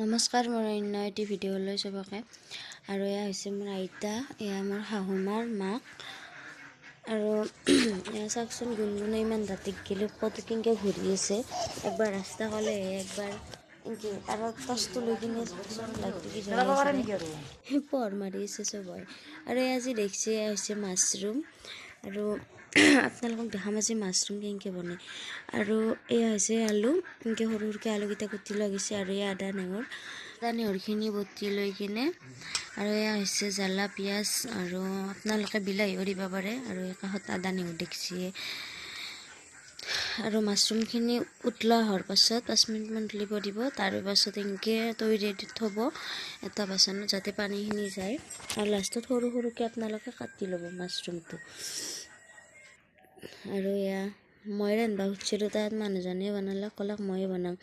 নমস্কাৰ, মোৰ অন্য এটি ভিডিঅ'লৈ চবকে। আৰু এয়া হৈছে মোৰ আইতা, এয়া মোৰ শাহুমাৰ মাক। আৰু এয়া চাওকচোন, গুণগুণে ইমান ৰাতিত গেলি ক'ত কেনেকৈ ঘূৰি আছে। একবাৰ ৰাস্তা ক'লে একবাৰ এনেকৈ আৰু টচটো লৈ কিনে লাইটটো কি জ্বলাই আছে, পোহৰ মাৰি আছে চবই। আৰু এয়া যি দেখিছে, এয়া হৈছে মাছৰুম। আৰু আপোনালোকক দেখাম আজি মাছৰুম কেনেকৈ বনায়। আৰু এয়া হৈছে আলু, এনেকৈ সৰু সৰুকৈ আলুকেইটা কুটি লৈ গৈছে। আৰু এয়া আদা নহৰুখিনি বটি লৈ কিনে, আৰু এয়া হৈছে জ্বালা পিঁয়াজ, আৰু আপোনালোকে বিলাহীও দিব পাৰে। আৰু এই কাষত আদা নহৰু দেখিছে। আৰু মাছৰুমখিনি উতলা হোৱাৰ পাছত 5 মিনিটমান তুলিব দিব। তাৰ পাছত এনেকৈ তৈৰি থ'ব এটা বাচনত, যাতে পানীখিনি যায়। আৰু লাষ্টত সৰু সৰুকৈ আপোনালোকে কাটি ল'ব মাছৰুমটো। আৰু এয়া মই ৰান্ধিব খুজিছিলোঁ, তাত মানুহজনে বনালে, ক'লাক ময়ে বনাম।